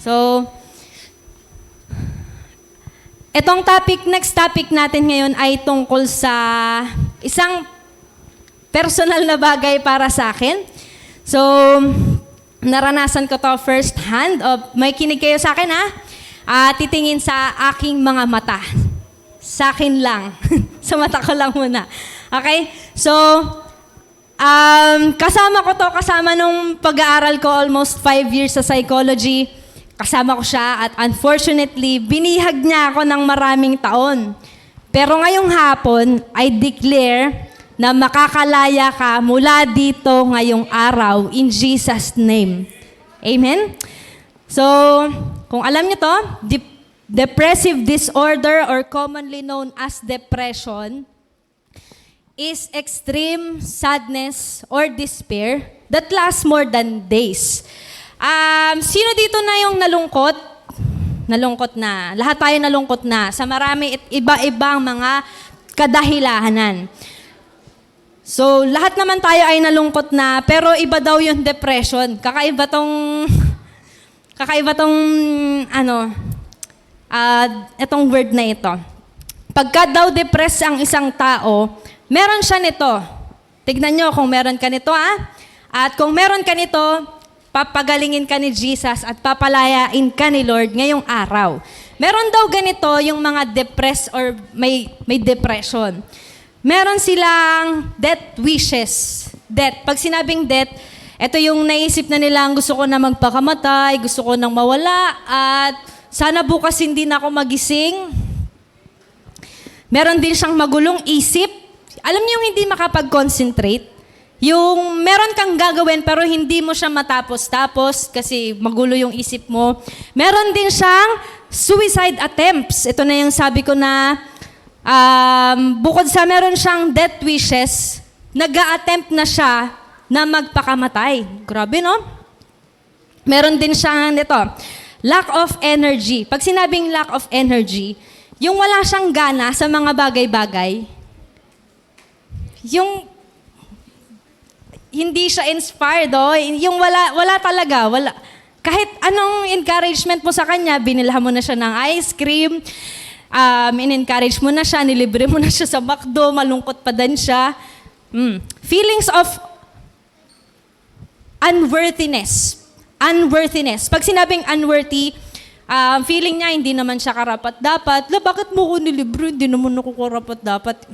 So, next topic natin ngayon ay tungkol sa isang personal na bagay para sa akin. So, naranasan ko to first hand. May kinig kayo sa akin ha? Titingin sa aking mga mata. Sa akin lang. Sa mata ko lang muna. Okay? So, kasama nung pag-aaral ko almost 5 years sa psychology. Kasama ko siya at unfortunately, binihag niya ako ng maraming taon. Pero ngayong hapon, I declare na makakalaya ka mula dito ngayong araw in Jesus' name. Amen? So, kung alam niyo to, depressive disorder or commonly known as depression is extreme sadness or despair that lasts more than days. Sino dito na yung nalungkot? Nalungkot na. Lahat tayo nalungkot na sa marami at iba-ibang mga kadahilanan. So, lahat naman tayo ay nalungkot na, pero iba daw yung depression. Kakaiba tong itong word na ito. Pagka daw depressed ang isang tao, meron siya nito. Tignan nyo kung meron ka nito, At kung meron ka nito, papagalingin ka ni Jesus at papalayain ka ni Lord ngayong araw. Meron daw ganito yung mga depressed or may depression. Meron silang death wishes. Death. Pag sinabing death, ito yung naisip na nilang gusto ko na magpakamatay, gusto ko nang mawala, at sana bukas hindi na ako magising. Meron din siyang magulong isip. Alam niyo yung hindi makapag-concentrate? Yung meron kang gagawin pero hindi mo siya matapos-tapos kasi magulo yung isip mo. Meron din siyang suicide attempts. Ito na yung sabi ko na bukod sa meron siyang death wishes, nag-a-attempt na siya na magpakamatay. Grabe, no? Meron din siyang lack of energy. Pag sinabing lack of energy, yung wala siyang gana sa mga bagay-bagay, yung hindi siya inspired, yung wala talaga, wala. Kahit anong encouragement mo sa kanya, binilhan mo na siya ng ice cream, in-encourage mo na siya, nilibre mo na siya sa McDo, malungkot pa din siya. Feelings of unworthiness. Unworthiness. Pag sinabing unworthy, feeling niya hindi naman siya karapat-dapat. Bakit mo ko nilibre? Hindi naman ako karapat-dapat.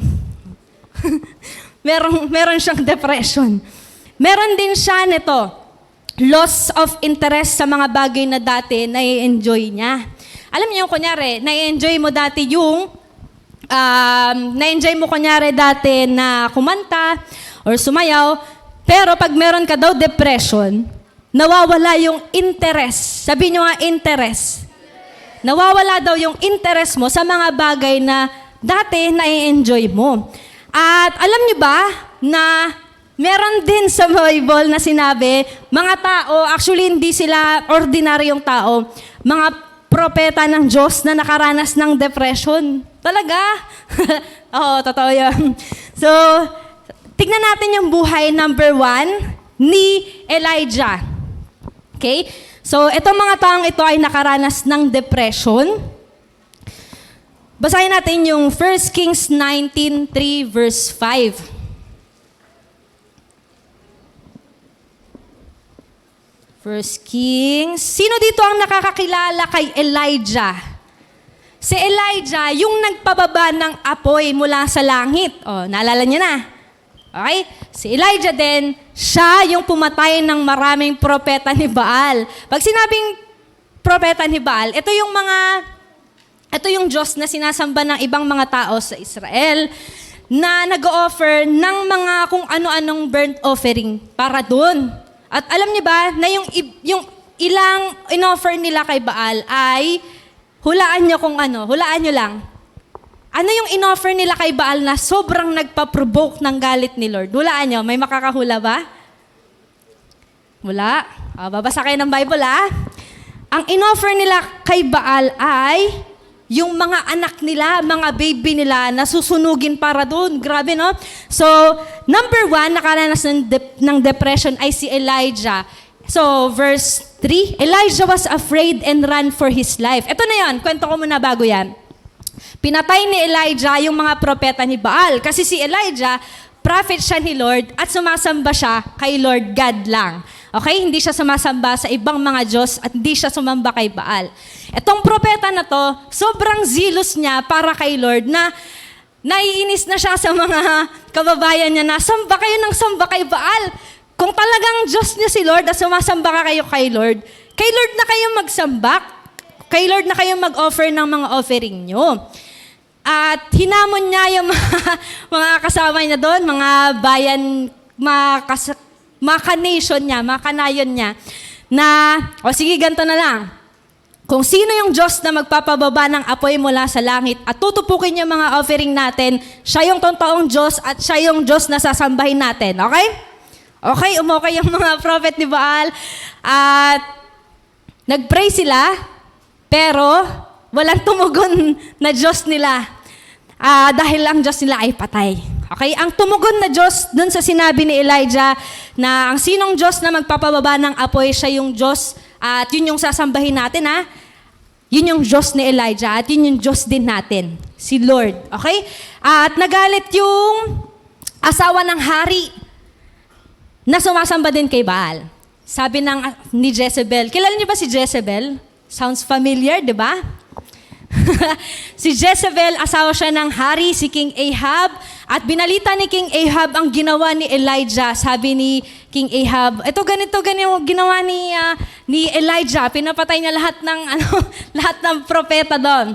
meron siyang depression. Meron din siya nito, loss of interest sa mga bagay na dati na-enjoy niya. Alam niyo, kunyari, na-enjoy mo dati na kumanta or sumayaw, pero pag meron ka daw depression, nawawala yung interest. Sabi niyo nga, interest. Nawawala daw yung interest mo sa mga bagay na dati na-enjoy mo. At alam niyo ba na meron din sa Bible na sinabi, mga tao, actually hindi sila ordinaryong tao, mga propeta ng Diyos na nakaranas ng depression. Talaga? Oo, totoo yun. So, tignan natin yung buhay number 1 ni Elijah. Okay? So, itong mga taong ito ay nakaranas ng depression. Basahin natin yung 1 Kings 19:3 verse 5. 1 Kings. Sino dito ang nakakakilala kay Elijah? Si Elijah, yung nagpababa ng apoy mula sa langit. Naalala niyo na. Okay? Si Elijah din, siya yung pumatay ng maraming propeta ni Baal. Pag sinabing propeta ni Baal, ito yung Diyos na sinasamba ng ibang mga tao sa Israel na nag-o-offer ng mga kung ano-anong burnt offering para doon. At alam niyo ba na yung ilang in-offer nila kay Baal ay, hulaan niyo lang. Ano yung in-offer nila kay Baal na sobrang nagpa-provoke ng galit ni Lord? Hulaan niyo, may makakahula ba? Wala. Babasa kayo ng Bible, Ang in-offer nila kay Baal ay yung mga anak nila, mga baby nila, nasusunugin para doon. Grabe, no? So, number 1, nakaranas ng depression ay si Elijah. So, verse 3, Elijah was afraid and ran for his life. Ito na yan, kwento ko muna bago yan. Pinatay ni Elijah yung mga propeta ni Baal. Kasi si Elijah, prophet siya ni Lord at sumasamba siya kay Lord God lang. Okay? Hindi siya sumasamba sa ibang mga Diyos at hindi siya sumamba kay Baal. Etong propeta na to, sobrang zealous niya para kay Lord na naiinis na siya sa mga kababayan niya na samba kayo ng samba kay Baal. Kung talagang Diyos niya si Lord at sumasamba ka kayo kay Lord na kayo magsamba, kay Lord na kayo mag-offer ng mga offering nyo. At hinamon niya yung mga kasama niya doon, mga bayan, mga ka-nation niya, mga kanayon niya, na, sige, ganito na lang. Kung sino yung Diyos na magpapababa ng apoy mula sa langit at tutupukin yung mga offering natin, siya yung totoong Diyos at siya yung Diyos na sasambahin natin. Okay? Okay, umokay yung mga prophet ni Baal. At nag-pray sila, pero walang tumugon na Diyos nila. Dahil ang Diyos nila ay patay. Okay? Ang tumugon na Diyos dun sa sinabi ni Elijah na ang sinong Diyos na magpapababa ng apoy, siya yung Diyos at yun yung sasambahin natin Yun yung Diyos ni Elijah at yun yung Diyos din natin, si Lord. Okay? At nagalit yung asawa ng hari na sumasamba din kay Baal. Sabi ni Jezebel, kilala niyo ba si Jezebel? Sounds familiar, di ba? Si Jezebel, asawa siya ng hari, si King Ahab. At binalita ni King Ahab ang ginawa ni Elijah. Sabi ni King Ahab, ito ganito ginawa ni Elijah. Pinapatay niya lahat ng propeta doon.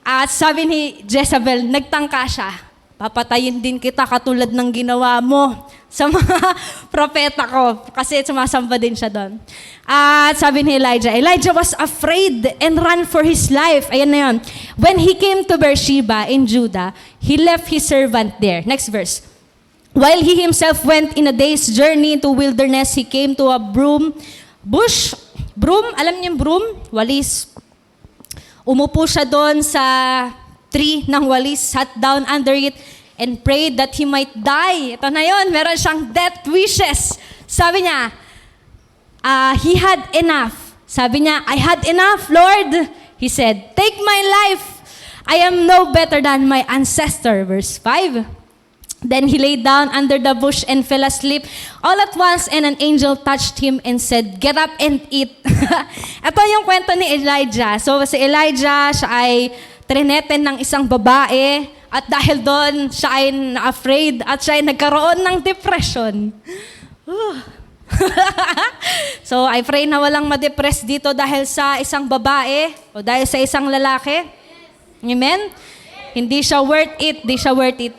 At sabi ni Jezebel, nagtangka siya. Papatayin din kita katulad ng ginawa mo sa mga propeta ko. Kasi sumasamba din siya doon. At sabi ni Elijah was afraid and ran for his life. Ayan na yun. When he came to Beersheba in Judah, he left his servant there. Next verse. While he himself went in a day's journey into wilderness, he came to a bush. Alam niyo yung broom? Walis. Umupo siya doon sa tree ng walis, sat down under it, and prayed that he might die. Ito na yun, meron siyang death wishes. Sabi niya, he had enough. Sabi niya, I had enough, Lord. He said, take my life. I am no better than my ancestor. Verse 5. Then he lay down under the bush and fell asleep. All at once, and an angel touched him and said, get up and eat. Ito yung kwento ni Elijah. So si Elijah, siya ay trineten ng isang babae at dahil doon, siya ay na-afraid at siya ay nagkaroon ng depression. So I pray na walang ma-depress dito dahil sa isang babae o dahil sa isang lalaki. Amen? Hindi siya worth it. Hindi siya worth it.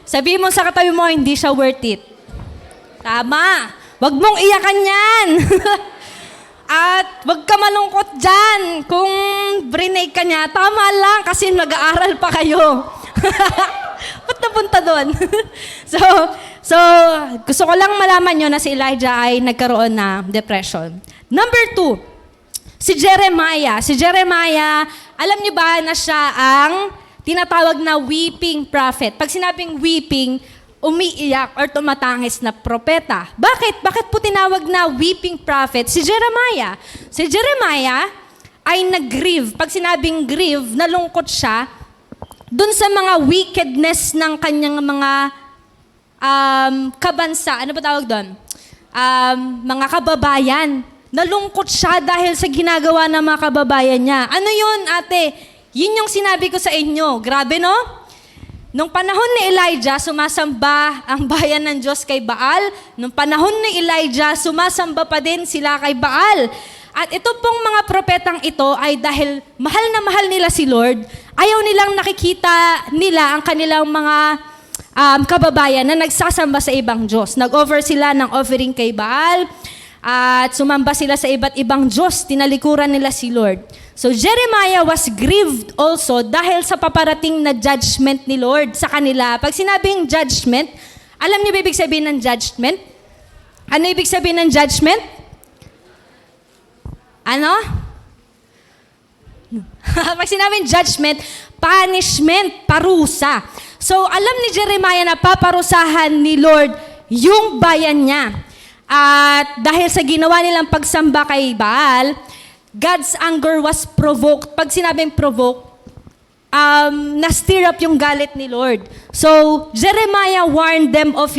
Sabihin mo sa katabi mo, hindi siya worth it. Tama. Wag mong iyakan yan. At wag ka malungkot dyan. Kung brinake ka niya, tama lang kasi nag-aaral pa kayo. Ba't napunta doon? So, gusto ko lang malaman nyo na si Elijah ay nagkaroon ng depression. Number 2, si Jeremiah. Si Jeremiah, alam niyo ba na siya ang tinatawag na weeping prophet? Pag sinabing weeping, umiiyak or tumatangis na propeta. Bakit? Bakit po tinawag na weeping prophet si Jeremiah? Si Jeremiah ay nag-grieve. Pag sinabing grieve, nalungkot siya dun sa mga wickedness ng kanyang mga kabansa. Ano ba tawag doon? Mga kababayan. Nalungkot siya dahil sa ginagawa ng mga kababayan niya. Ano yun, ate? Yun yung sinabi ko sa inyo. Grabe, no? Nung panahon ni Elijah, sumasamba ang bayan ng Diyos kay Baal. Nung panahon ni Elijah, sumasamba pa din sila kay Baal. At ito pong mga propetang ito ay dahil mahal na mahal nila si Lord, ayaw nilang nakikita nila ang kanilang mga kababayan na nagsasamba sa ibang Diyos. Nag-offer sila ng offering kay Baal at sumamba sila sa iba't ibang Diyos. Tinalikuran nila si Lord. So Jeremiah was grieved also dahil sa paparating na judgment ni Lord sa kanila. Pag sinabing judgment, alam niyo ba ibig sabihin ng judgment? Ano ibig sabihin ng judgment? Ano? Pag sinabing judgment, punishment, parusa. So alam ni Jeremiah na paparusahan ni Lord yung bayan niya. At dahil sa ginawa nilang pagsamba kay Baal, God's anger was provoked. Pag sinabing provoke, na-stir up yung galit ni Lord. So, Jeremiah warned them of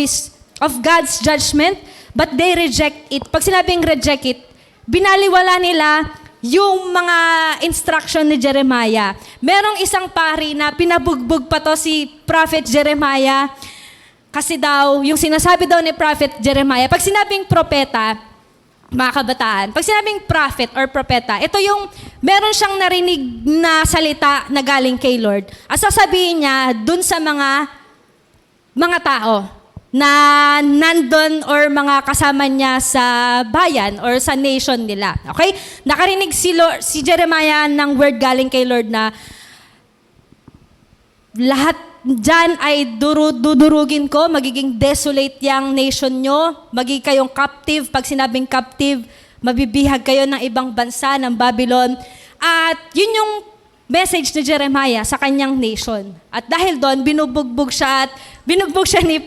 God's judgment, but they reject it. Pag sinabing reject it, binaliwala nila yung mga instruction ni Jeremiah. Merong isang pari na pinabugbog pa to si Prophet Jeremiah. Kasi daw, yung sinasabi daw ni Prophet Jeremiah, pag sinabing propeta, mga kabataan, pag sinabing prophet or propeta, ito yung meron siyang narinig na salita na galing kay Lord. At sasabihin niya dun sa mga tao na nandun or mga kasama niya sa bayan or sa nation nila. Okay? Nakarinig si Jeremiah ng word galing kay Lord na lahat dyan ay dudurugin ko, magiging desolate yung nation nyo, magiging kayong captive. Pag sinabing captive, mabibihag kayo ng ibang bansa, ng Babylon. At yun yung message ni Jeremiah sa kanyang nation. At dahil doon, binubugbog siya ni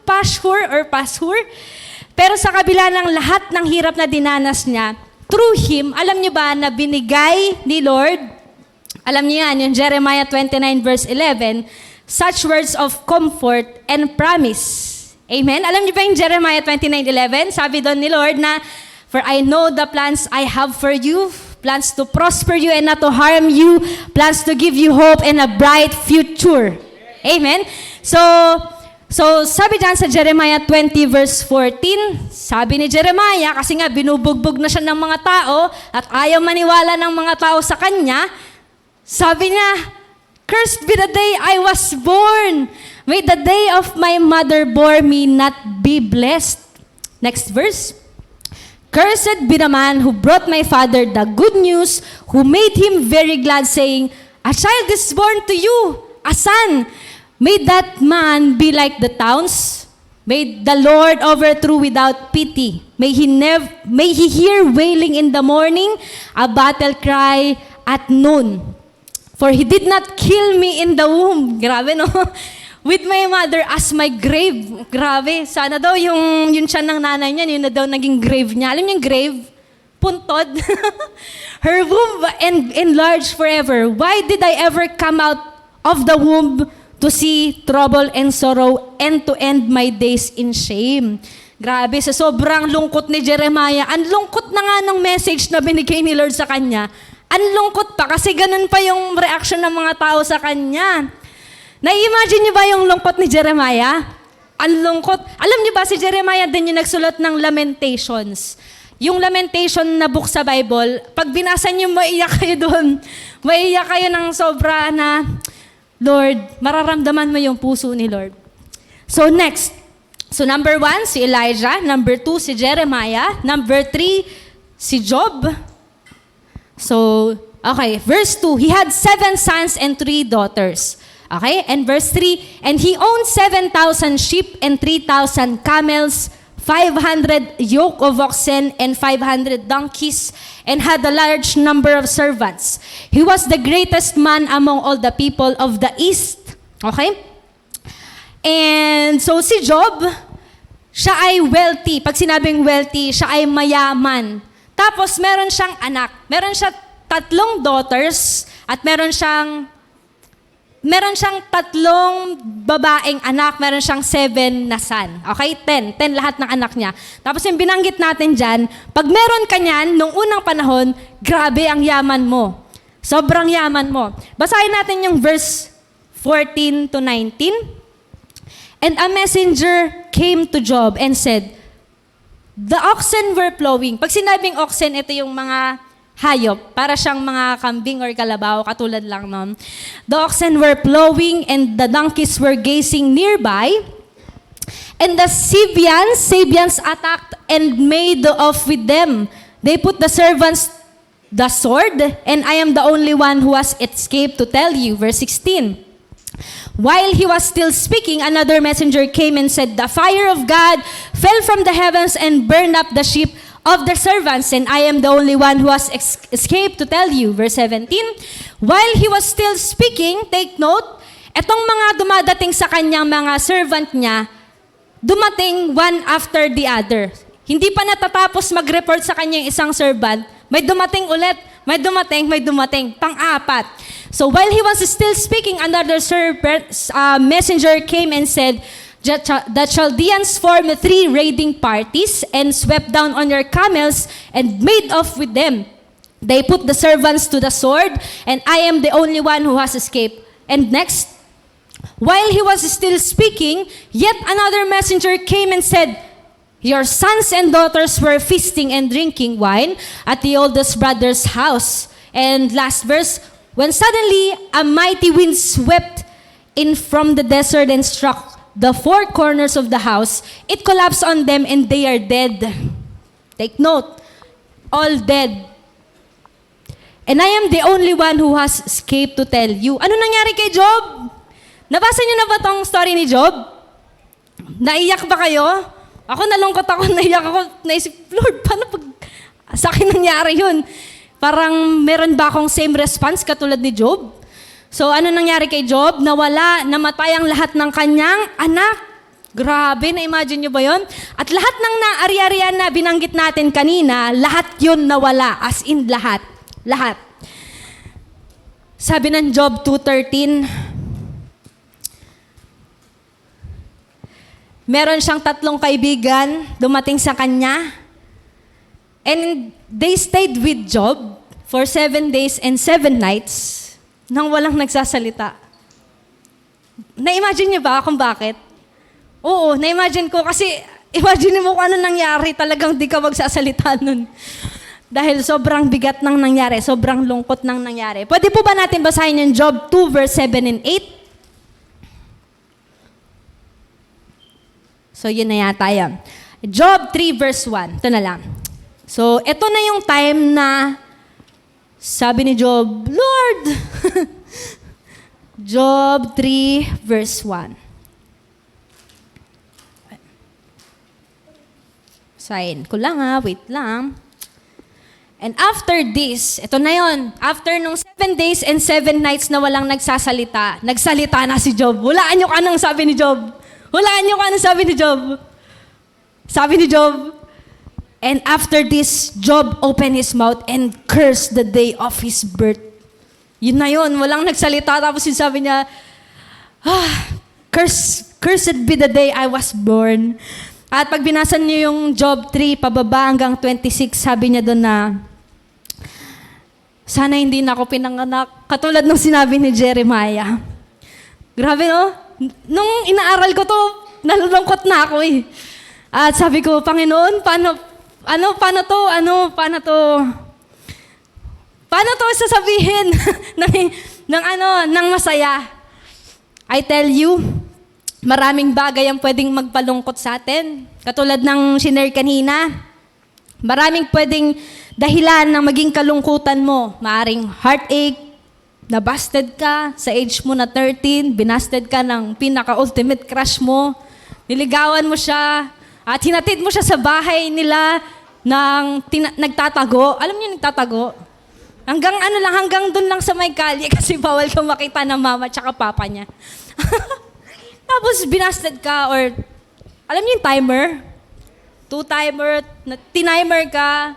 Pashhur. Pero sa kabila ng lahat ng hirap na dinanas niya, through him, alam niyo ba na binigay ni Lord, alam niyo yan, yung Jeremiah 29 verse 11, such words of comfort and promise. Amen? Alam niyo ba yung Jeremiah 29:11? Sabi doon ni Lord na, for I know the plans I have for you, plans to prosper you and not to harm you, plans to give you hope and a bright future. Amen? So sabi dyan sa Jeremiah 20 verse 14, sabi ni Jeremiah, kasi nga binubugbog na siya ng mga tao at ayaw maniwala ng mga tao sa kanya, sabi niya, cursed be the day I was born. May the day of my mother bore me not be blessed. Next verse. Cursed be the man who brought my father the good news, who made him very glad, saying, a child is born to you, a son. May that man be like the towns. May the Lord overthrow without pity. May he hear wailing in the morning, a battle cry at noon. For he did not kill me in the womb. Grabe, no? With my mother as my grave. Grabe. Sana daw yung tiyan ng nanay niya, yun na daw naging grave niya. Alam niyo yung grave? Puntod. Her womb enlarged forever. Why did I ever come out of the womb to see trouble and sorrow and to end my days in shame? Grabe, sa sobrang lungkot ni Jeremiah, ang lungkot na nga ng message na binigay ni Lord sa kanya. Ang lungkot pa kasi ganun pa yung reaction ng mga tao sa kanya. Na-imagine niyo ba yung lungkot ni Jeremiah? Ang lungkot. Alam niyo ba si Jeremiah din yung nagsulat ng Lamentations. Yung Lamentation na book sa Bible, pag binasa niyo, maiyak kayo doon. Maiyak kayo ng sobra na, Lord, mararamdaman mo yung puso ni Lord. So next. So number 1, si Elijah. Number 2, si Jeremiah. Number 3, si Job. So, okay, verse 2, he had 7 sons and 3 daughters. Okay, and verse 3, and he owned 7,000 sheep and 3,000 camels, 500 yoke of oxen and 500 donkeys, and had a large number of servants. He was the greatest man among all the people of the east. Okay? And so si Job, siya ay wealthy. Pag sinabing wealthy, siya ay mayaman. Tapos meron siyang anak. Meron siya 3 daughters at meron siyang 3 babaeng anak, meron siyang 7 na son. Okay? 10 lahat ng anak niya. Tapos yung binanggit natin dyan, pag meron ka niyan, nung unang panahon, grabe ang yaman mo. Sobrang yaman mo. Basahin natin yung verse 14 to 19. And a messenger came to Job and said, the oxen were plowing. Pag sinabing oxen, ito yung mga hayop. Para siyang mga kambing or kalabaw, katulad lang nun. The oxen were plowing and the donkeys were gazing nearby. And the Sabians attacked and made off with them. They put the servants the sword, and I am the only one who has escaped to tell you. Verse 16. While he was still speaking, another messenger came and said, the fire of God fell from the heavens and burned up the sheep of the servants, and I am the only one who has escaped to tell you. Verse 17. While he was still speaking, take note, etong mga dumadating sa kanyang mga servant niya, dumating one after the other. Hindi pa natatapos mag-report sa kanya yung isang servant, may dumating ulit, may dumating. Pang-apat. So while he was still speaking, another messenger came and said, "The Chaldeans formed 3 raiding parties and swept down on your camels and made off with them. They put the servants to the sword, and I am the only one who has escaped." And next, while he was still speaking, yet another messenger came and said, "Your sons and daughters were feasting and drinking wine at the oldest brother's house." And last verse, when suddenly a mighty wind swept in from the desert and struck the 4 corners of the house, it collapsed on them and they are dead. Take note, all dead. And I am the only one who has escaped to tell you. Ano nangyari kay Job? Nabasa niyo na ba tong story ni Job? Naiyak ba kayo? Ako nalungkot ako, naiyak ako, naisip, Lord, paano pag sa akin nangyari yun? Parang meron ba akong same response katulad ni Job? So ano nangyari kay Job? Nawala, namatay ang lahat ng kanyang anak. Grabe, na-imagine nyo ba yun? At lahat ng naari-arian na binanggit natin kanina, lahat yun nawala, as in lahat. Lahat. Sabi ng Job 2:13, meron siyang 3 kaibigan dumating sa kanya. And they stayed with Job for 7 days and 7 nights nang walang nagsasalita. Na-imagine niyo ba kung bakit? Oo, na-imagine ko kasi imagine mo kung ano nangyari, talagang di ka magsasalita nun. Dahil sobrang bigat nang nangyari, sobrang lungkot nang nangyari. Pwede po ba natin basahin yung Job 2 verse 7 and 8? So, yun na yata yan. Job 3 verse 1. Ito na lang. So, ito na yung time na sabi ni Job, Lord! Job 3 verse 1. Sign ko lang wait lang. And after this, ito na yon. After nung 7 days and 7 nights na walang nagsasalita, nagsalita na si Job. Hulaan nyo ka nang sabi ni Job. Hulaan nyo ka nang sabi ni Job. Sabi ni Job, and after this, Job opened his mouth and cursed the day of his birth. Yun na yun, walang nagsalita. Tapos yung sabi niya, cursed be the day I was born. At pag binasa niyo yung Job 3, pababa hanggang 26, sabi niya doon na, sana hindi na ako pinanganak. Katulad ng sinabi ni Jeremiah. Grabe no? Nung inaaral ko to, nalulungkot na ako eh. At sabi ko, Panginoon, paano to sasabihin ng masaya? I tell you, maraming bagay ang pwedeng magpalungkot sa atin. Katulad ng shinare kanina, maraming pwedeng dahilan ng maging kalungkutan mo. Maaring heartache, nabasted ka sa age mo na 13, binasted ka ng pinaka-ultimate crush mo, niligawan mo siya, at hinatid mo siya sa bahay nila ng nagtatago. Alam niyo nagtatago? Hanggang doon lang sa may kalye kasi bawal kang makita ng mama at papa niya. Tapos binasted ka or, alam niyo yung timer? 2-timer, tinimer ka,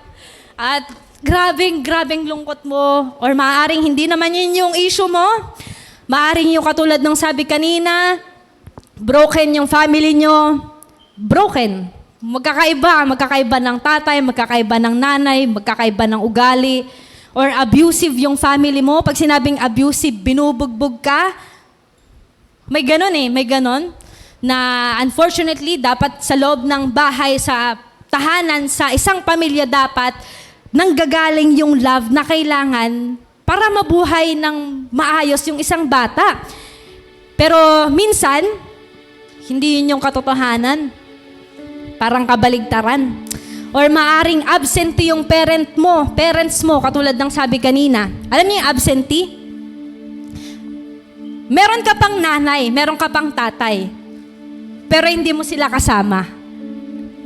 at grabing lungkot mo, or maaaring hindi naman yun yung issue mo. Maaaring yung katulad ng sabi kanina, broken yung family nyo, broken. Magkakaiba ng tatay, magkakaiba ng nanay, magkakaiba ng ugali, or abusive yung family mo. Pag sinabing abusive, binubugbog ka. May ganon na unfortunately, dapat sa loob ng bahay, sa tahanan, sa isang pamilya dapat, nanggagaling yung love na kailangan para mabuhay ng maayos yung isang bata. Pero minsan, hindi yun yung katotohanan. Parang kabaligtaran. Or maaring absentee yung parents mo, katulad ng sabi kanina. Alam niyo yung absentee? Meron ka pang nanay, meron ka pang tatay, pero hindi mo sila kasama.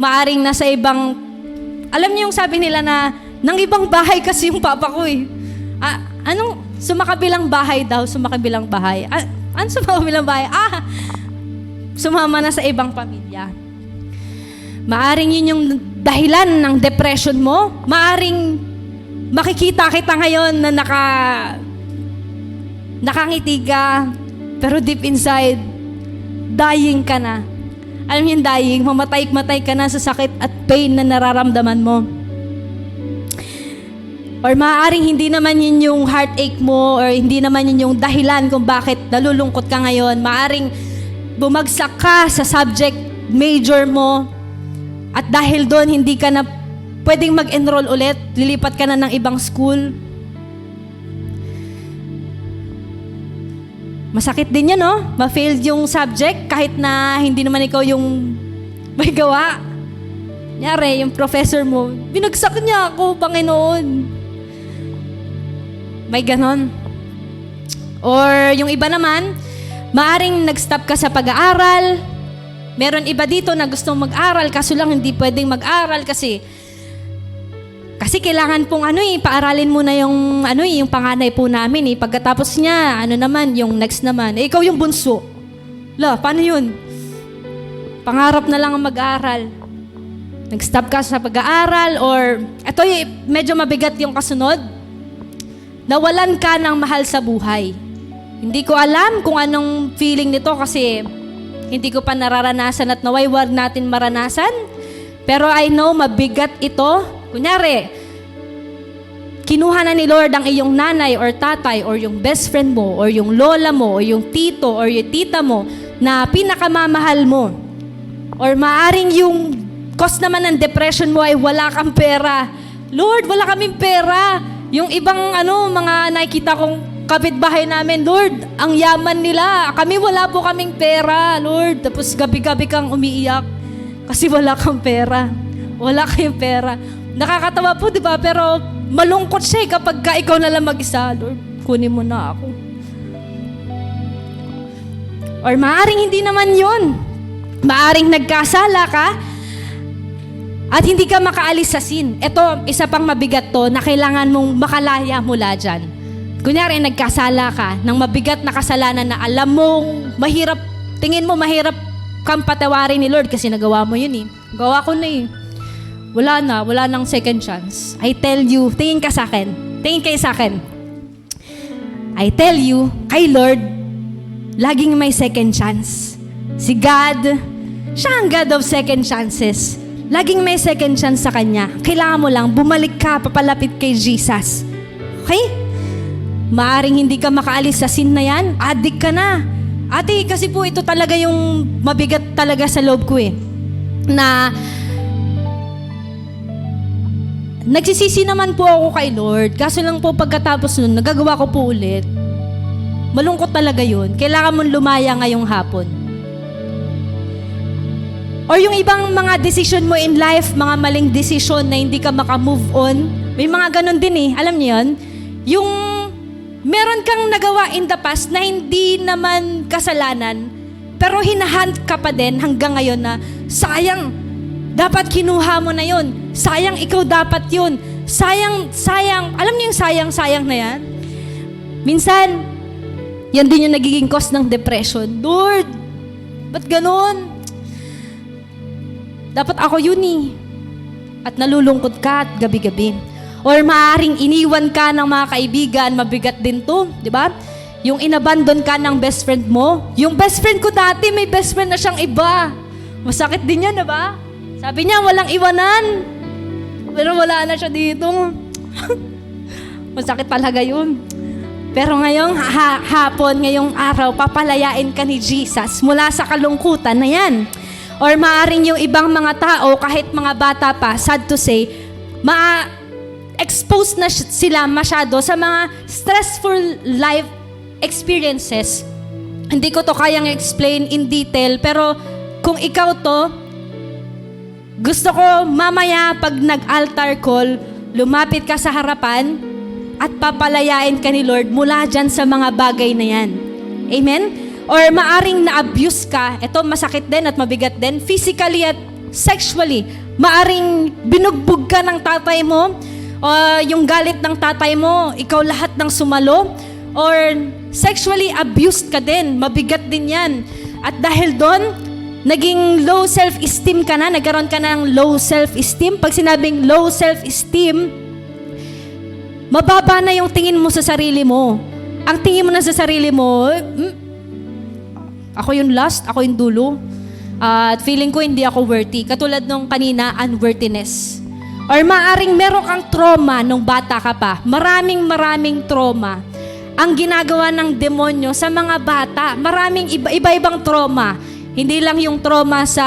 Maaring nasa ibang, alam niyo yung sabi nila na, nang ibang bahay kasi yung papa ko eh. Sumakabilang bahay daw, sumakabilang bahay. Ano sumakabilang bahay? Sumama na sa ibang pamilya. Maaring yun yung dahilan ng depression mo. Maaring makikita kita ngayon na nakangiti ka, pero deep inside, dying ka na. Alam niyo yung dying, mamatay ka na sa sakit at pain na nararamdaman mo. Or maaaring hindi naman yun yung heartache mo, or hindi naman yun yung dahilan kung bakit nalulungkot ka ngayon. Maaaring bumagsak ka sa subject major mo, at dahil doon hindi ka na pwedeng mag-enroll ulit, lilipat ka na ng ibang school. Masakit din yan, no? Ma-failed yung subject kahit na hindi naman ikaw yung may gawa. Nyari, yung professor mo, binagsak niya ako, Panginoon. May ganon. Or yung iba naman, maaring nag-stop ka sa pag-aaral. Meron iba dito na gustong mag-aral, kaso lang hindi pwedeng mag-aral kasi kailangan pong paaralin mo na yung yung panganay po namin Pagkatapos niya, yung next naman. Ikaw yung bunso. Paano yun? Pangarap na lang ang mag-aral. Nag-stop ka sa pag-aaral, or ito medyo mabigat yung kasunod. Nawalan ka ng mahal sa buhay. Hindi ko alam kung anong feeling nito kasi hindi ko pa nararanasan at naway wag natin maranasan. Pero I know mabigat ito. Kunyari, kinuha na ni Lord ang iyong nanay or tatay or yung best friend mo or yung lola mo or yung tito or yung tita mo na pinakamamahal mo. Or maaring yung cause naman ng depression mo ay wala kang pera. Lord, wala kaming pera. Yung ibang mga nakikita kong kapitbahay namin, Lord, ang yaman nila. Kami wala po kaming pera, Lord. Tapos gabi-gabi kang umiiyak kasi wala kang pera. Wala kayong pera. Nakakatawa po, di ba? Pero malungkot siya kapag ikaw na lang mag-isa. Lord, kunin mo na ako. Or maaring hindi naman yun. Maaring nagkasala ka at hindi ka makaalis sa sin. Ito, isa pang mabigat to na kailangan mong makalaya mula dyan. Kunyari, nagkasala ka ng mabigat na kasalanan na alam mong mahirap, tingin mo mahirap kang patawarin ni Lord kasi nagawa mo yun Gawa ko na wala nang second chance. I tell you, tingin kayo sa akin. I tell you, kay Lord, laging may second chance. Si God, siya ang God of second chances. Laging may second chance sa Kanya. Kailangan mo lang, bumalik ka, papalapit kay Jesus. Okay? Maaring hindi ka makaalis sa sin na yan, addict ka na. Ate, kasi po ito talaga yung mabigat talaga sa loob ko na nagsisisi naman po ako kay Lord. Kaso lang po pagkatapos nun, nagagawa ko po ulit. Malungkot talaga yun. Kailangan mong lumaya ngayong hapon. Or yung ibang mga decision mo in life, mga maling decision na hindi ka maka-move on. May mga ganun din Alam niyo yun? Yung meron kang nagawa in the past na hindi naman kasalanan, pero hinahunt ka pa din hanggang ngayon na sayang, dapat kinuha mo na yun. Sayang, ikaw dapat yun. Sayang. Alam niyo yung sayang na yan? Minsan, yan din yung nagiging cause ng depression. Lord, ba't ganun? Dapat ako yun At nalulungkot ka at gabi-gabi. Or maaaring iniwan ka ng mga kaibigan, mabigat din to, di ba? Yung inabandon ka ng best friend mo. Yung best friend ko dati, may best friend na siyang iba. Masakit din yan, di ba? Sabi niya, walang iwanan. Pero wala na siya dito. Masakit talaga yun. Pero ngayong hapon, ngayong araw, papalayain ka ni Jesus mula sa kalungkutan na yan. Or maaring yung ibang mga tao, kahit mga bata pa, sad to say, ma-expose na sila masyado sa mga stressful life experiences. Hindi ko to kayang explain in detail, pero kung ikaw to, gusto ko mamaya pag nag-altar call, lumapit ka sa harapan at papalayain ka ni Lord mula dyan sa mga bagay na yan. Amen? Or maaring na-abuse ka, ito masakit din at mabigat din, physically at sexually. Maaring binugbog ka ng tatay mo, o yung galit ng tatay mo, ikaw lahat ng sumalo, or sexually abused ka din, mabigat din yan. At dahil doon, naging low self-esteem ka na, nagkaroon ka ng low self-esteem. Pag sinabing low self-esteem, mababa na yung tingin mo sa sarili mo. Ang tingin mo na sa sarili mo, ako yung last, ako yung dulo. At feeling ko hindi ako worthy. Katulad nung kanina, unworthiness. Or maaring meron kang trauma nung bata ka pa. Maraming trauma ang ginagawa ng demonyo sa mga bata. Maraming iba-ibang trauma. Hindi lang yung trauma sa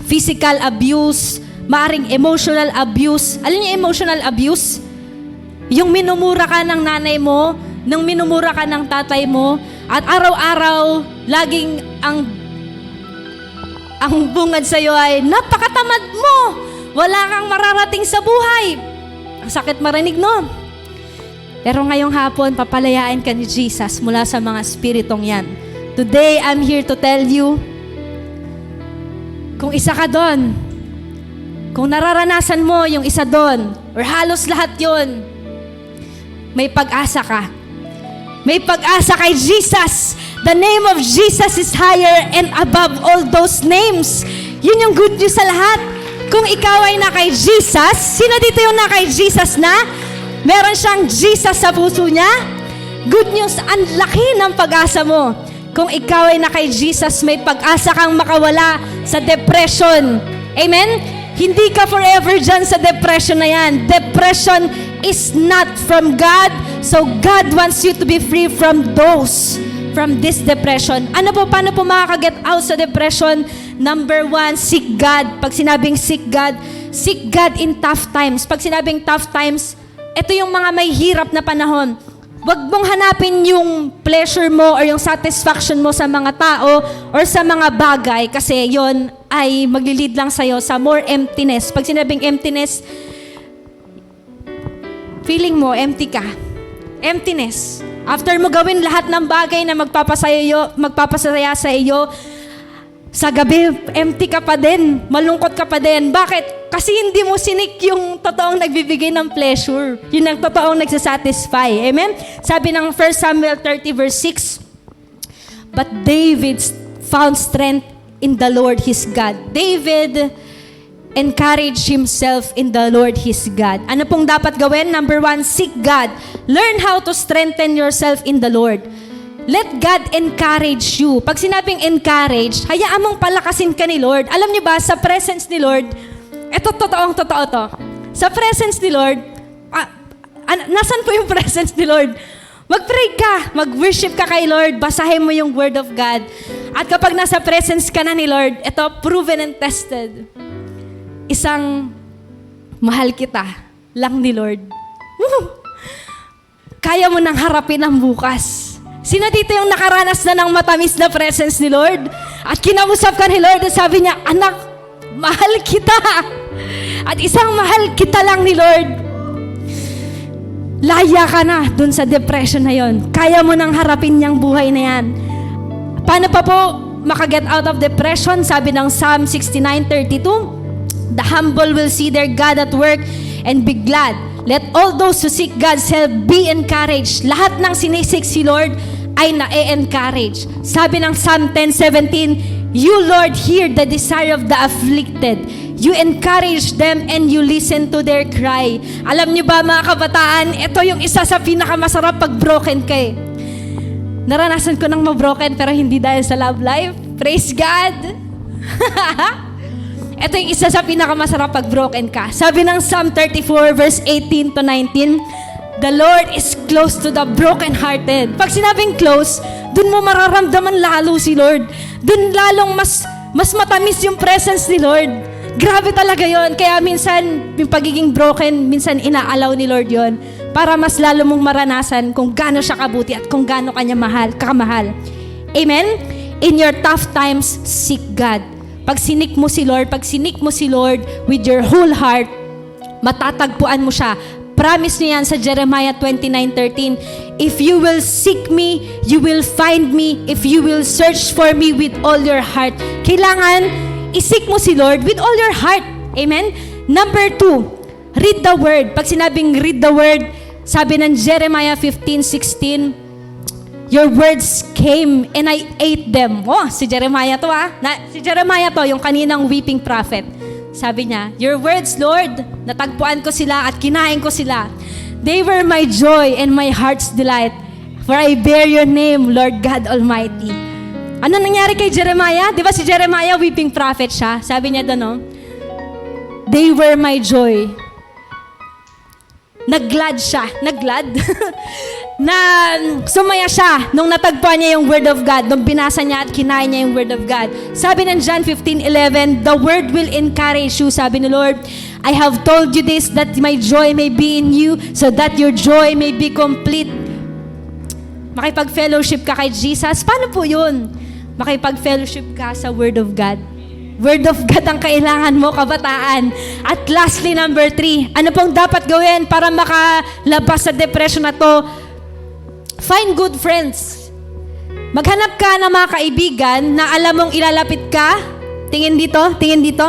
physical abuse, maaring emotional abuse. Alam niyo emotional abuse? Yung minumura ka ng nanay mo, nung minumura ka ng tatay mo, at araw-araw, laging ang bungad sa'yo ay, napakatamad mo! Wala kang mararating sa buhay! Ang sakit marinig, no? Pero ngayong hapon, papalayain ka ni Jesus mula sa mga spiritong yan. Today, I'm here to tell you, kung isa ka doon, kung nararanasan mo yung isa doon, or halos lahat yon, may pag-asa ka. May pag-asa kay Jesus. The name of Jesus is higher and above all those names. Yun yung good news sa lahat. Kung ikaw ay na kay Jesus, sino dito yung na kay Jesus na? Meron siyang Jesus sa puso niya? Good news, ang laki ng pag-asa mo. Kung ikaw ay na kay Jesus, may pag-asa kang makawala sa depression. Amen? Hindi ka forever dyan sa depression na yan. Depression is not from God. So God wants you to be free from this depression. Ano po, paano po makaka-get out sa depression? Number 1, seek God. Pag sinabing seek God in tough times. Pag sinabing tough times, ito yung mga may hirap na panahon. Huwag mong hanapin yung pleasure mo or yung satisfaction mo sa mga tao or sa mga bagay kasi yon ay maglilid lang sa'yo sa more emptiness. Pag sinabing emptiness, feeling mo empty ka. Emptiness. After mo gawin lahat ng bagay na magpapasaya sa iyo, sa gabi, empty ka pa din. Malungkot ka pa din. Bakit? Kasi hindi mo sinik yung totoong nagbibigay ng pleasure. Yun ang totoong nagsasatisfy. Amen? Sabi ng 1 Samuel 30 verse 6, But David found strength in the Lord his God. David encouraged himself in the Lord his God. Ano pong dapat gawin? Number 1, seek God. Learn how to strengthen yourself in the Lord. Let God encourage you. Pag sinabing encourage, hayaan mong palakasin ka ni Lord. Alam niyo ba, sa presence ni Lord, ito totoo to. Sa presence ni Lord, nasan po yung presence ni Lord? Mag-pray ka, mag-worship ka kay Lord, basahin mo yung Word of God. At kapag nasa presence ka na ni Lord, ito, proven and tested. Isang mahal kita lang ni Lord. Woo! Kaya mo nang harapin ang bukas. Sino dito yung nakaranas na ng matamis na presence ni Lord? At kinausap ka ni Lord at sabi niya, anak, mahal kita. At isang mahal kita lang ni Lord. Laya ka na dun sa depression na yon. Kaya mo nang harapin niyang buhay na yan. Paano pa po makaget out of depression? Sabi ng Psalm 69:32, The humble will see their God at work and be glad. Let all those who seek God's help be encouraged. Lahat ng sinisik si Lord ay na-encourage. Sabi ng Psalm 10:17, You, Lord, hear the desire of the afflicted. You encourage them and you listen to their cry. Alam niyo ba mga kabataan, ito yung isa sa pinakamasarap pag broken ka eh. Naranasan ko nang ma-broken pero hindi dahil sa love life. Praise God! Ito yung isa sa pinakamasarap pag broken ka. Sabi ng Psalm 34 verse 18 to 19, The Lord is close to the brokenhearted. Pag sinabing close, dun mo mararamdaman lalo si Lord. Dun lalong mas matamis yung presence ni Lord. Grabe talaga yon. Kaya minsan, yung pagiging broken, minsan inaalaw ni Lord yon para mas lalo mong maranasan kung gaano siya kabuti at kung gaano kanya kamahal. Amen? In your tough times, seek God. Pag sinik mo si Lord with your whole heart, matatagpuan mo siya. Promise niya yan sa Jeremiah 29:13. If you will seek me, you will find me. If you will search for me with all your heart. Kailangan isik mo si Lord with all your heart. Amen? Number 2, read the Word. Pag sinabing read the Word, sabi ng Jeremiah 15:16, Your words came and I ate them. Oh, si Jeremiah to si Jeremiah to, yung kaninang weeping prophet. Sabi niya, your words, Lord, natagpuan ko sila at kinain ko sila. They were my joy and my heart's delight. For I bear your name, Lord God Almighty. Ano nangyari kay Jeremiah? Di ba si Jeremiah, weeping prophet siya? Sabi niya doon, no? They were my joy. Nagglad siya. Nagglad? Na sumaya siya nung natagpuan niya yung Word of God, nung binasa niya at kinain niya yung Word of God. Sabi ng John 15:11, the Word will encourage you. Sabi ni Lord, I have told you this that my joy may be in you so that your joy may be complete. Makipag-fellowship ka kay Jesus. Paano po yun? Makipag-fellowship ka sa Word of God. Word of God ang kailangan mo, kabataan. At lastly, number 3, ano pong dapat gawin para makalabas sa depression na to? Find good friends. Maghanap ka ng mga kaibigan na alam mong ilalapit ka. Tingin dito, tingin dito.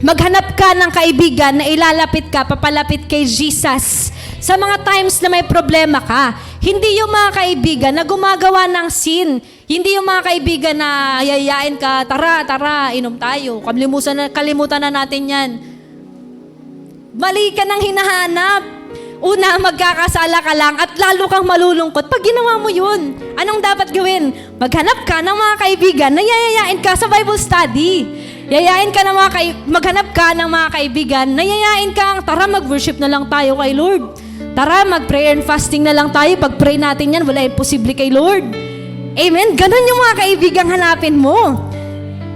Maghanap ka ng kaibigan na ilalapit ka, papalapit kay Jesus. Sa mga times na may problema ka, hindi yung mga kaibigan na gumagawa ng sin. Hindi yung mga kaibigan na yayain ka, tara, inom tayo. Kalimutan na natin yan. Mali ka nang hinahanap. Una, magkakasala ka lang at lalo kang malulungkot pag ginawa mo yun. Anong dapat gawin? Maghanap ka ng mga kaibigan na yayain ka sa Bible study. Maghanap ka ng mga kaibigan na yayain ka, tara mag-worship na lang tayo kay Lord. Tara mag-prayer and fasting na lang tayo. Pag-pray natin yan, wala imposible kay Lord. Amen? Ganon yung mga kaibigan hanapin mo.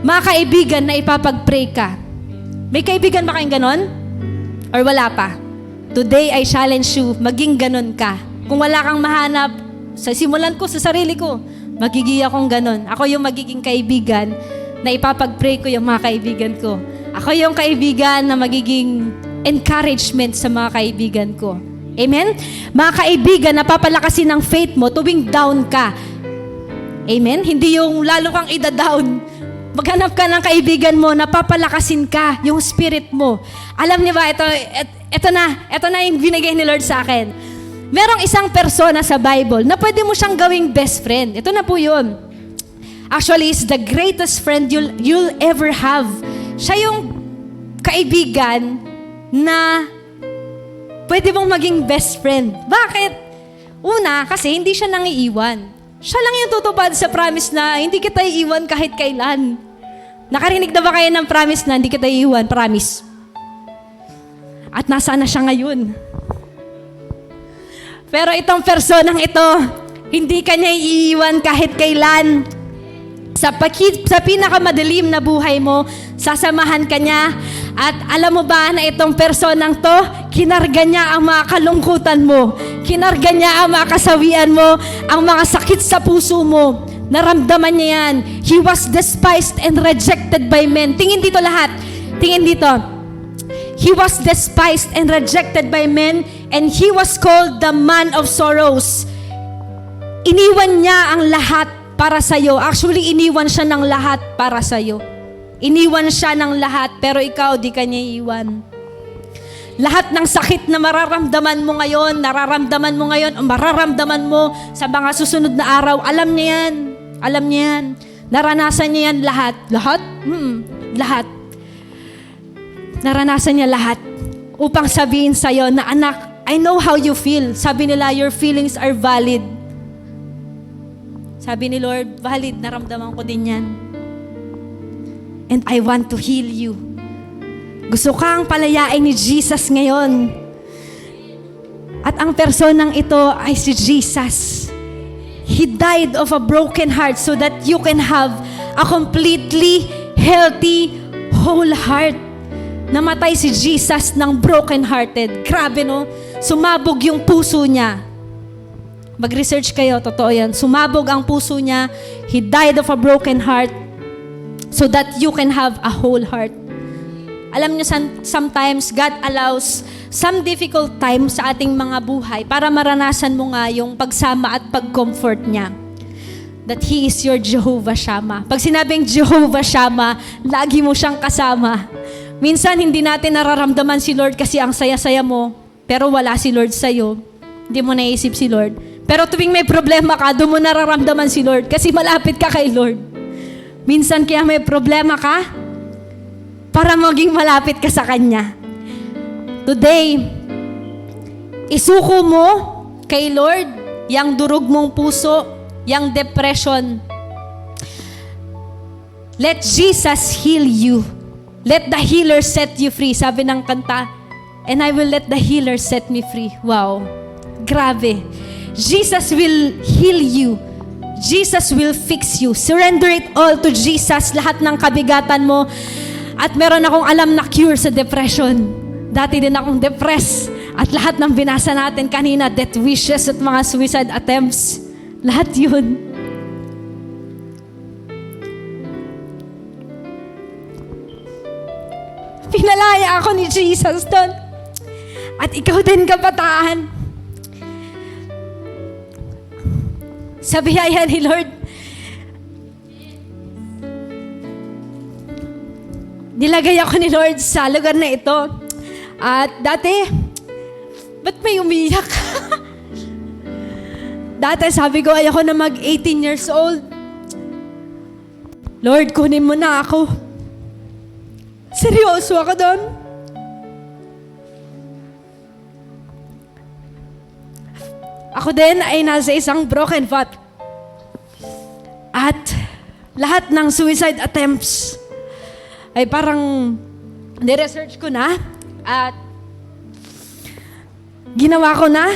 Mga kaibigan na ipapag-pray ka. May kaibigan ba kayong ganon? Or wala pa? Today, I challenge you, maging ganon ka. Kung wala kang mahanap, sa simulan ko, sa sarili ko, magiging akong ganon. Ako yung magiging kaibigan na ipapag-pray ko yung mga kaibigan ko. Ako yung kaibigan na magiging encouragement sa mga kaibigan ko. Amen? Mga kaibigan na papalakasin ng faith mo tuwing down ka. Amen? Hindi yung lalo kang ida-down. Maghanap ka ng kaibigan mo na papalakasin ka, yung spirit mo. Alam niyo ba, ito na yung binigay ni Lord sa akin. Merong isang persona sa Bible na pwede mo siyang gawing best friend. Ito na po yun. Actually, it's the greatest friend you'll ever have. Siya yung kaibigan na pwede mong maging best friend. Bakit? Una, kasi hindi siya nangiiwan. Siya lang yung tutupad sa promise na hindi kita iiwan kahit kailan. Nakarinig na ba kayo ng promise na hindi kita iiwan? Promise. At nasaan na siya ngayon? Pero itong personang ito, hindi kanya iiwan kahit kailan. Sa pinakamadilim na buhay mo, sasamahan ka niya. At alam mo ba na itong personang to, kinarga niya ang mga kalungkutan mo. Kinarga niya ang mga kasawian mo, ang mga sakit sa puso mo. Naramdaman niya yan. He was despised and rejected by men. Tingin dito lahat. Tingin dito. He was despised and rejected by men, and he was called the man of sorrows. Iniwan niya ang lahat para sa'yo. Actually, iniwan siya ng lahat para sa'yo. Iniwan siya ng lahat, pero ikaw, di ka niya iiwan. Lahat ng sakit na mararamdaman mo ngayon, o mararamdaman mo sa mga susunod na araw, alam niya yan. Alam niya yan. Naranasan niya yan lahat. Lahat? Lahat. Naranasan niya lahat. Upang sabihin sa'yo na, anak, I know how you feel. Sabi nila, your feelings are valid. Sabi ni Lord, valid, naramdaman ko din yan. And I want to heal you. Gusto kang palayain ni Jesus ngayon. At ang personang ito ay si Jesus. He died of a broken heart so that you can have a completely healthy, whole heart. Namatay si Jesus ng broken-hearted. Grabe, no? Sumabog yung puso niya. Mag-research kayo, totoo yan. Sumabog ang puso niya. He died of a broken heart so that you can have a whole heart. Alam niyo, sometimes God allows some difficult times sa ating mga buhay para maranasan mo nga yung pagsama at pag-comfort niya. That He is your Jehovah Shammah. Pag sinabing Jehovah Shammah, lagi mo siyang kasama. Minsan, hindi natin nararamdaman si Lord kasi ang saya-saya mo, pero wala si Lord sa'yo. Hindi mo naisip si Lord. Pero tuwing may problema ka, doon mo nararamdaman si Lord kasi malapit ka kay Lord. Minsan kaya may problema ka para maging malapit ka sa Kanya. Today, isuko mo kay Lord yang durog mong puso, yang depression. Let Jesus heal you. Let the healer set you free. Sabi ng kanta, and I will let the healer set me free. Wow. Grabe. Jesus will heal you. Jesus will fix you. Surrender it all to Jesus. Lahat ng kabigatan mo. At meron akong alam na cure sa depression. Dati din akong depressed. At lahat ng binasa natin kanina, death wishes at mga suicide attempts. Lahat yun. Pinalaya ako ni Jesus doon. At ikaw din, kabataan. Sa biyaya ni Lord, nilagay ako ni Lord sa lugar na ito. At dati, ba't may umiyak? Dati sabi ko, ayoko na mag 18 years old. Lord, kunin mo na ako. Seryoso ako doon. Ako din ay nasa isang broken vat. At lahat ng suicide attempts ay parang ni-research ko na at ginawa ko na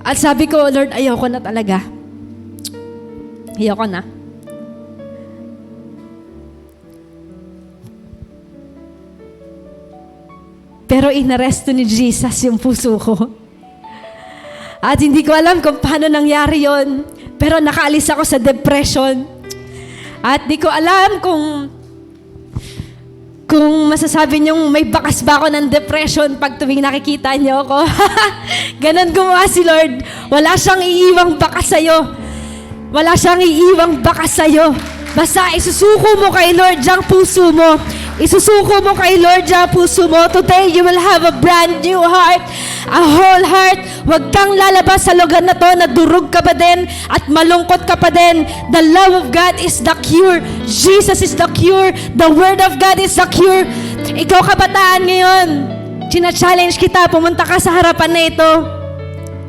at sabi ko, Lord, ayoko na talaga. Ayoko na. Pero inaresto ni Jesus yung puso ko. At hindi ko alam kung paano nangyari yon. Pero nakaalis ako sa depression. At di ko alam kung masasabi niyong may bakas ba ako ng depression pag tuwing nakikita niyo ako. Ganon gumawa si Lord. Wala siyang iiwang bakas sa'yo. Wala siyang iiwang bakas sa'yo. Basta isusuko mo kay Lord ang puso mo. Isusuko mo kay Lord ang puso mo. Today, you will have a brand new heart. A whole heart. Huwag kang lalabas sa lugar na to na durog ka pa din at malungkot ka pa din. The love of God is the cure. Jesus is the cure. The Word of God is the cure. Ikaw kabataan ngayon, china-challenge kita, pumunta ka sa harapan na ito.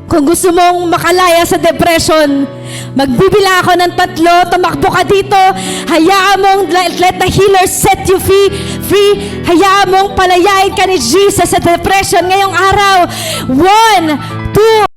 Kung gusto mong makalaya sa depression, magbibila ako ng 3, tumakbo ka dito, hayaan mong let the healer set you free, hayaan mong palayain ka ni Jesus sa depression ngayong araw. 1, 2,